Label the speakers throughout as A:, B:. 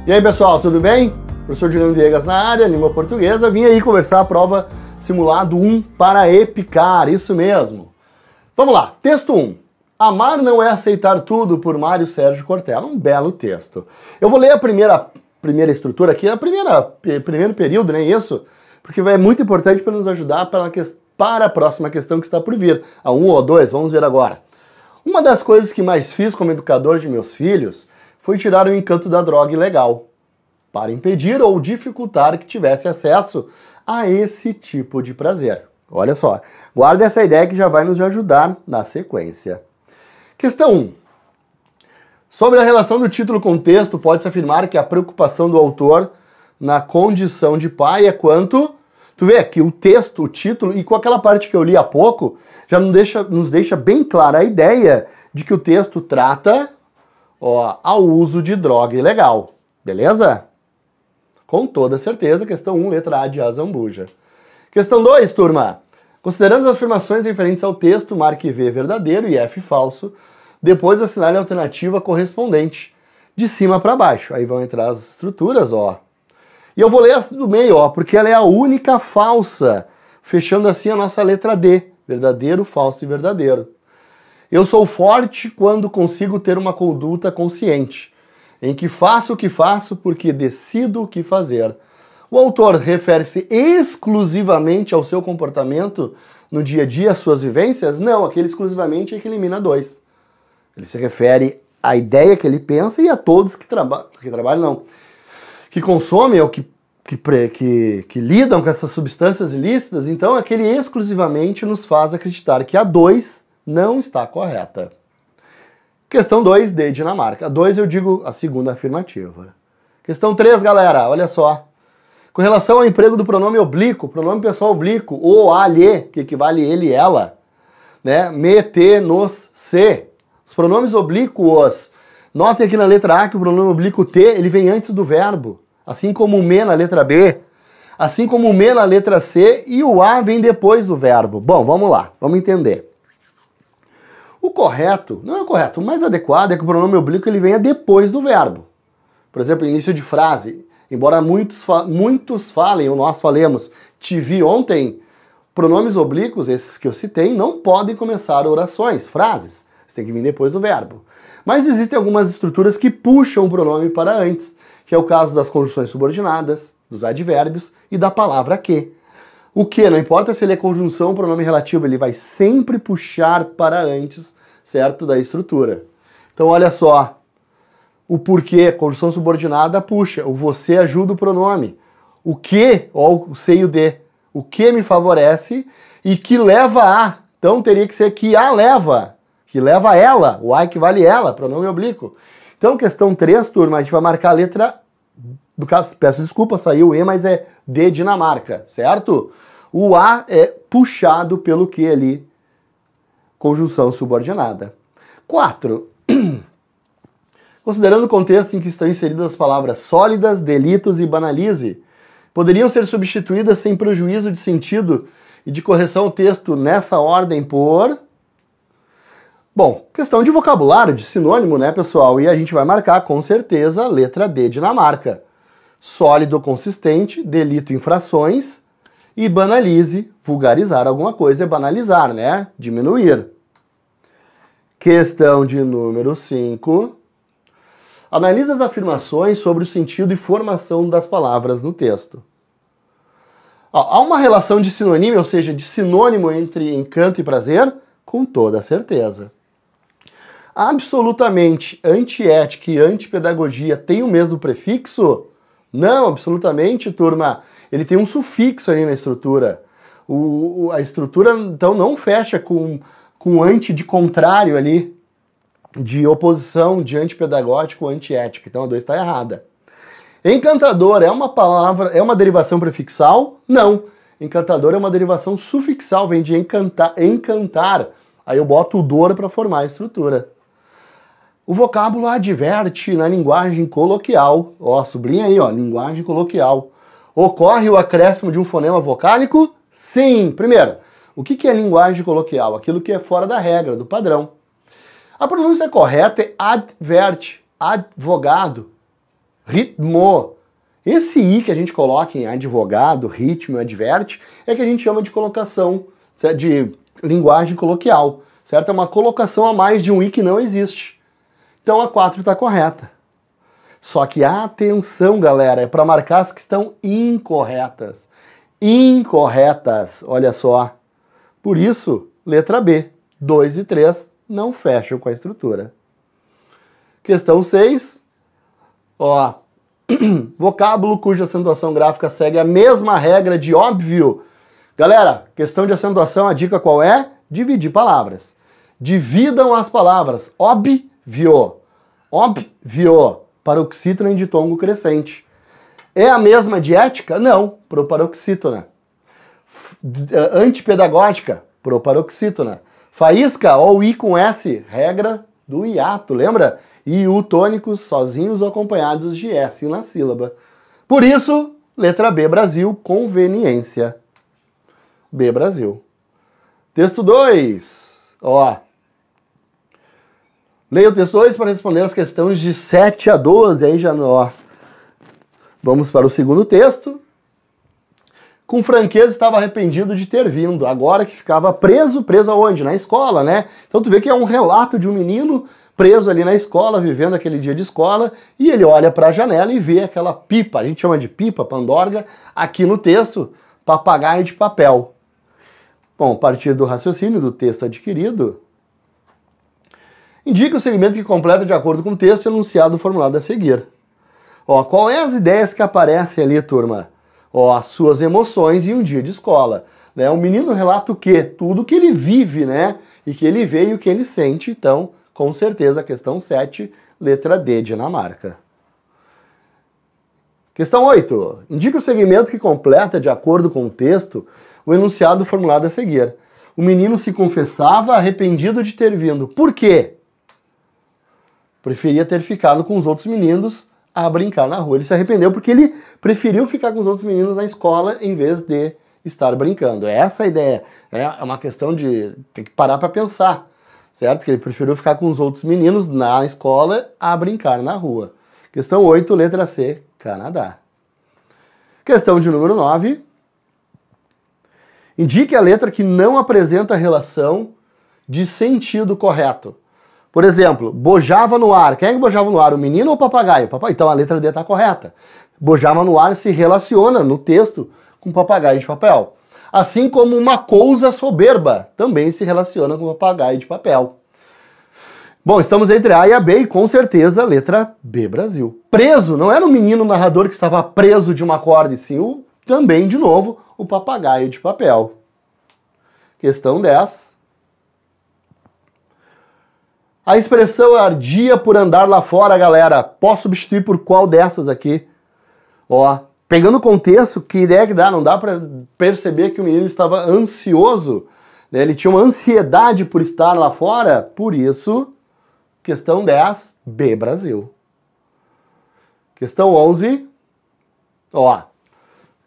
A: E aí pessoal, tudo bem? Professor Juliano Viegas na área, língua portuguesa. Vim aí conversar a prova simulado 1 para EPICAR, isso mesmo. Vamos lá, texto 1. Amar não é aceitar tudo, por Mário Sérgio Cortella. Um belo texto. Eu vou ler a primeira estrutura aqui, primeiro período, né, isso? Porque é muito importante para nos ajudar para a próxima questão que está por vir. A 1 ou 2, vamos ver agora. Uma das coisas que mais fiz como educador de meus filhos foi tirar o encanto da droga ilegal, para impedir ou dificultar que tivesse acesso a esse tipo de prazer. Olha só, guarda essa ideia que já vai nos ajudar na sequência. Questão 1. Sobre a relação do título com o texto, pode-se afirmar que a preocupação do autor na condição de pai é quanto... Tu vê que o texto, o título, e com aquela parte que eu li há pouco, já nos deixa bem clara a ideia de que o texto trata ao uso de droga ilegal. Beleza? Com toda certeza, questão 1, letra A de Azambuja. Questão 2, turma. Considerando as afirmações referentes ao texto, marque V verdadeiro e F falso. Depois assinale a alternativa correspondente, de cima para baixo. Aí vão entrar as estruturas, ó. E eu vou ler essa do meio, ó, porque ela é a única falsa, fechando assim a nossa letra D. Verdadeiro, falso e verdadeiro. Eu sou forte quando consigo ter uma conduta consciente, em que faço o que faço porque decido o que fazer. O autor refere-se exclusivamente ao seu comportamento no dia a dia, às suas vivências? Não, aquele exclusivamente é que elimina 2. Ele se refere à ideia que ele pensa e a todos que consomem ou que lidam com essas substâncias ilícitas. Então, aquele exclusivamente nos faz acreditar que a 2 não está correta. Questão 2, de Dinamarca. A 2 eu digo a segunda afirmativa. Questão 3, galera, olha só. Com relação ao emprego do pronome oblíquo, pronome pessoal oblíquo, o, a, lhe, que equivale ele e ela, né? Me, te, nos, se. Os pronomes oblíquos, notem aqui na letra A que o pronome oblíquo te, ele vem antes do verbo, assim como o me na letra B, assim como o me na letra C, e o a vem depois do verbo. Bom, vamos lá, vamos entender. O correto, não é o correto, o mais adequado é que o pronome oblíquo ele venha depois do verbo. Por exemplo, início de frase. Embora muitos falem, ou nós falemos, te vi ontem, pronomes oblíquos, esses que eu citei, não podem começar orações, frases. Você tem que vir depois do verbo. Mas existem algumas estruturas que puxam o pronome para antes, que é o caso das conjunções subordinadas, dos advérbios e da palavra que. O que, não importa se ele é conjunção ou pronome relativo, ele vai sempre puxar para antes, certo, da estrutura. Então olha só, o porquê, conjunção subordinada puxa, o você ajuda o pronome, o que, ou o se e o de, o que me favorece e que leva a, então teria que ser que a leva, que leva ela, o a equivale ela, pronome oblíquo. Então questão 3, turma, a gente vai marcar a letra, no caso, peço desculpa, saiu o E, mas é de Dinamarca, certo? O A é puxado pelo que ali, conjunção subordinada. 4. Considerando o contexto em que estão inseridas as palavras sólidas, delitos e banalize, poderiam ser substituídas sem prejuízo de sentido e de correção ao texto nessa ordem por... Bom, questão de vocabulário, de sinônimo, né, pessoal? E a gente vai marcar, com certeza, a letra D, Dinamarca. Sólido, consistente, delito, infrações e banalize, vulgarizar alguma coisa é banalizar, né? Diminuir. Questão de número 5. Analisa as afirmações sobre o sentido e formação das palavras no texto. Há uma relação de sinônimo, ou seja, de sinônimo entre encanto e prazer? Com toda certeza. Absolutamente antiética e antipedagogia tem o mesmo prefixo? Não, absolutamente, turma. Ele tem um sufixo ali na estrutura. A estrutura, então, não fecha com anti de contrário ali, de oposição, de antipedagógico, antiética. Então a 2 está errada. Encantador é uma palavra, é uma derivação prefixal? Não. Encantador é uma derivação sufixal, vem de encantar. Aí eu boto o dor para formar a estrutura. O vocábulo adverte na linguagem coloquial. Ó, sublinha aí, ó, linguagem coloquial. Ocorre o acréscimo de um fonema vocálico? Sim. Primeiro, o que é linguagem coloquial? Aquilo que é fora da regra, do padrão. A pronúncia correta é adverte, advogado. ritmo. Esse I que a gente coloca em advogado, ritmo, adverte, é que a gente chama de colocação, certo? De linguagem coloquial, certo? É uma colocação a mais de um I que não existe. Então a 4 está correta. Só que atenção, galera, é para marcar as que estão incorretas. Incorretas, olha só. Por isso, letra B, 2 e 3 não fecham com a estrutura. Questão 6, ó, vocábulo cuja acentuação gráfica segue a mesma regra de óbvio. Galera, questão de acentuação, a dica qual é? Dividir palavras. Dividam as palavras. Óbvio. Óbvio. Paroxítona em ditongo crescente. É a mesma de ética? Não, proparoxítona. Antipedagógica? Proparoxítona. Faísca ou I com S? Regra do hiato, lembra? I, U tônicos sozinhos ou acompanhados de S na sílaba. Por isso, letra B, Brasil, conveniência. B, Brasil. Texto 2. Ó. Leia o texto 2 para responder as questões de 7 a 12. Aí já, ó. Vamos para o segundo texto. Com franqueza estava arrependido de ter vindo, agora que ficava preso aonde? Na escola, né? Então tu vê que é um relato de um menino preso ali na escola, vivendo aquele dia de escola, e ele olha para a janela e vê aquela pipa, a gente chama de pipa, pandorga, aqui no texto, papagaio de papel. Bom, a partir do raciocínio do texto adquirido, indica o segmento que completa de acordo com o texto enunciado formulado a seguir. Ó, qual é as ideias que aparecem ali, turma? Ó, as suas emoções em um dia de escola. Né? O menino relata o quê? Tudo que ele vive, né? E que ele vê e o que ele sente. Então, com certeza, questão 7, letra D, Dinamarca. Questão 8. Indica o segmento que completa, de acordo com o texto, o enunciado formulado a seguir. O menino se confessava arrependido de ter vindo. Por quê? Preferia ter ficado com os outros meninos a brincar na rua. Ele se arrependeu porque ele preferiu ficar com os outros meninos na escola em vez de estar brincando. Essa é a ideia. É uma questão de ter que parar para pensar, certo? Que ele preferiu ficar com os outros meninos na escola a brincar na rua. Questão 8, letra C, Canadá. Questão de número 9. Indique a letra que não apresenta relação de sentido correto. Por exemplo, bojava no ar. Quem é que bojava no ar? O menino ou o papagaio? Então a letra D está correta. Bojava no ar se relaciona no texto com papagaio de papel. Assim como uma coisa soberba também se relaciona com papagaio de papel. Bom, estamos entre A e a B e com certeza letra B, Brasil. Preso, não era o menino narrador que estava preso de uma corda, e sim também, de novo, o papagaio de papel. Questão 10. A expressão ardia por andar lá fora, galera. Posso substituir por qual dessas aqui? Ó, pegando o contexto, que ideia que dá? Não dá para perceber que o menino estava ansioso, né? Ele tinha uma ansiedade por estar lá fora. Por isso, questão 10, B, Brasil. Questão 11, ó,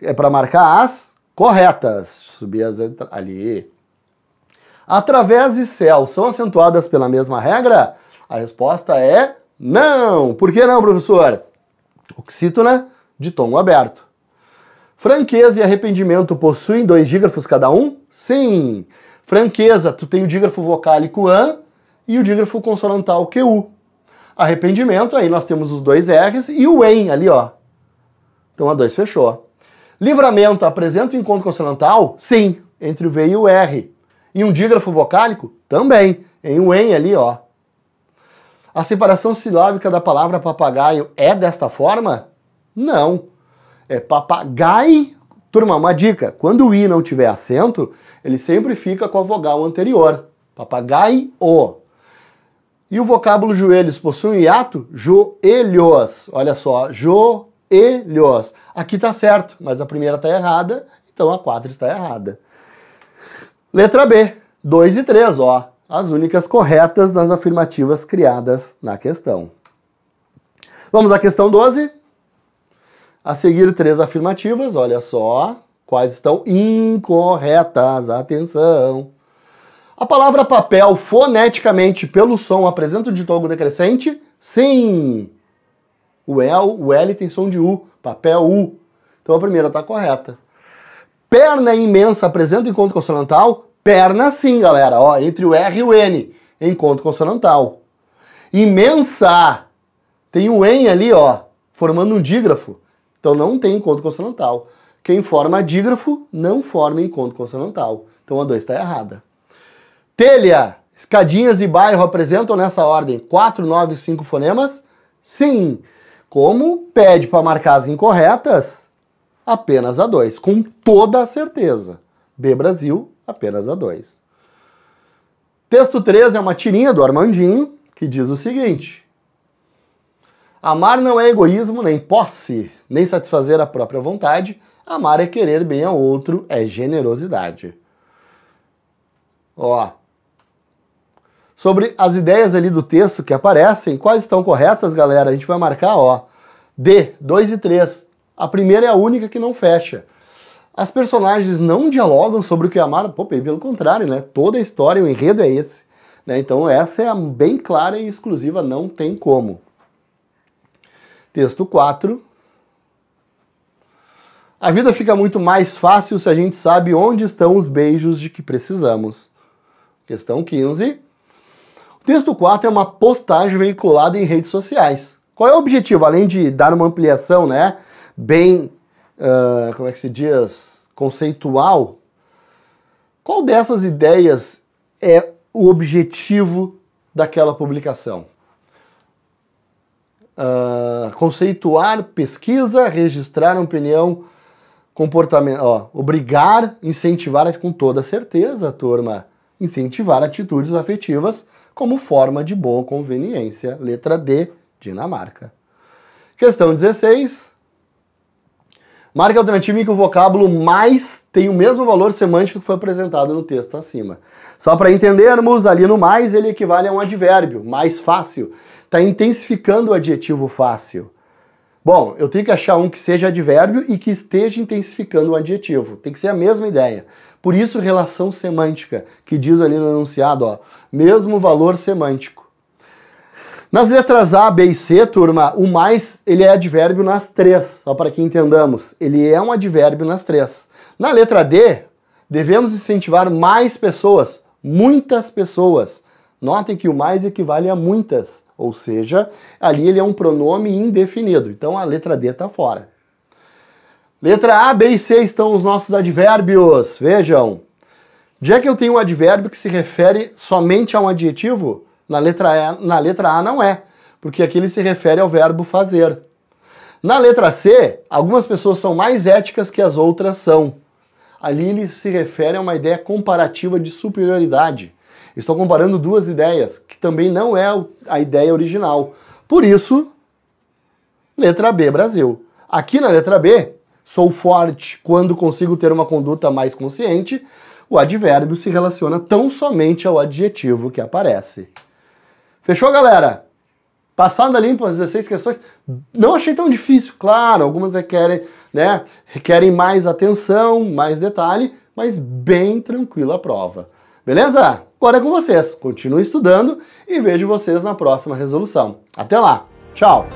A: é para marcar as corretas. Subir as ali. Através e céu são acentuadas pela mesma regra? A resposta é não. Por que não, professor? Oxítona de tom aberto. Franqueza e arrependimento possuem 2 dígrafos cada um? Sim. Franqueza, tu tem o dígrafo vocálico an e o dígrafo consonantal QU. Arrependimento, aí nós temos os 2 R's e o EN ali, ó. Então a 2 fechou. Livramento apresenta o encontro consonantal? Sim, entre o V e o R. E um dígrafo vocálico? Também, em um EN ali, ó. A separação silábica da palavra papagaio é desta forma? Não. É papagai. Turma, uma dica. Quando o I não tiver acento, ele sempre fica com a vogal anterior. Papagaio. E o vocábulo joelhos possui um hiato? Joelhos. Olha só, joelhos. Aqui tá certo, mas a primeira tá errada, então a 4 está errada. Letra B, 2 e 3, ó, as únicas corretas das afirmativas criadas na questão. Vamos à questão 12. A seguir 3 afirmativas, olha só, quais estão incorretas, atenção. A palavra papel, foneticamente, pelo som, apresenta o ditongo decrescente? Sim. O L tem som de U, papel U. Então a primeira está correta. Perna imensa apresenta encontro consonantal? Perna sim, galera. Ó, entre o R e o N, encontro consonantal. Imensa, tem um EN ali, ó, formando um dígrafo. Então não tem encontro consonantal. Quem forma dígrafo não forma encontro consonantal. Então a 2 está errada. Telha, escadinhas e bairro apresentam nessa ordem 4, 9 e 5 fonemas? Sim. Como pede para marcar as incorretas, apenas a 2, com toda a certeza. B, Brasil, apenas a 2. Texto 3 é uma tirinha do Armandinho, que diz o seguinte: amar não é egoísmo, nem posse, nem satisfazer a própria vontade. Amar é querer bem ao outro, é generosidade. Ó. Sobre as ideias ali do texto que aparecem, quais estão corretas, galera? A gente vai marcar, ó, D, 2 e 3. A primeira é a única que não fecha. As personagens não dialogam sobre o que amar, pô, bem pelo contrário, né? Toda a história, o enredo é esse. Né? Então essa é a bem clara e exclusiva, não tem como. Texto 4. A vida fica muito mais fácil se a gente sabe onde estão os beijos de que precisamos. Questão 15. O texto 4 é uma postagem veiculada em redes sociais. Qual é o objetivo? Além de dar uma ampliação, né, bem, como é que se diz, conceitual, qual dessas ideias é o objetivo daquela publicação? Conceituar, pesquisa, registrar a opinião, comportamento, ó, obrigar, incentivar, com toda certeza, turma, incentivar atitudes afetivas como forma de boa conveniência. Letra D, Dinamarca. Questão 16. Marque a alternativa em que o vocábulo mais tem o mesmo valor semântico que foi apresentado no texto acima. Só para entendermos, ali no mais ele equivale a um advérbio, mais fácil. Está intensificando o adjetivo fácil. Bom, eu tenho que achar um que seja advérbio e que esteja intensificando o adjetivo. Tem que ser a mesma ideia. Por isso, relação semântica, que diz ali no enunciado, ó, mesmo valor semântico. Nas letras A, B e C, turma, o mais, ele é advérbio nas 3, só para que entendamos. Ele é um advérbio nas 3. Na letra D, devemos incentivar mais pessoas, muitas pessoas. Notem que o mais equivale a muitas, ou seja, ali ele é um pronome indefinido. Então a letra D está fora. Letra A, B e C estão os nossos advérbios. Vejam. Já que eu tenho um advérbio que se refere somente a um adjetivo, na letra A não é, porque aqui ele se refere ao verbo fazer. Na letra C, algumas pessoas são mais éticas que as outras são. Ali ele se refere a uma ideia comparativa de superioridade. Estou comparando duas ideias, que também não é a ideia original. Por isso, letra B, Brasil. Aqui na letra B, sou forte quando consigo ter uma conduta mais consciente. O advérbio se relaciona tão somente ao adjetivo que aparece. Fechou, galera? Passando a limpo as 16 questões, não achei tão difícil, claro, algumas requerem mais atenção, mais detalhe, mas bem tranquila a prova. Beleza? Agora é com vocês. Continue estudando e vejo vocês na próxima resolução. Até lá. Tchau.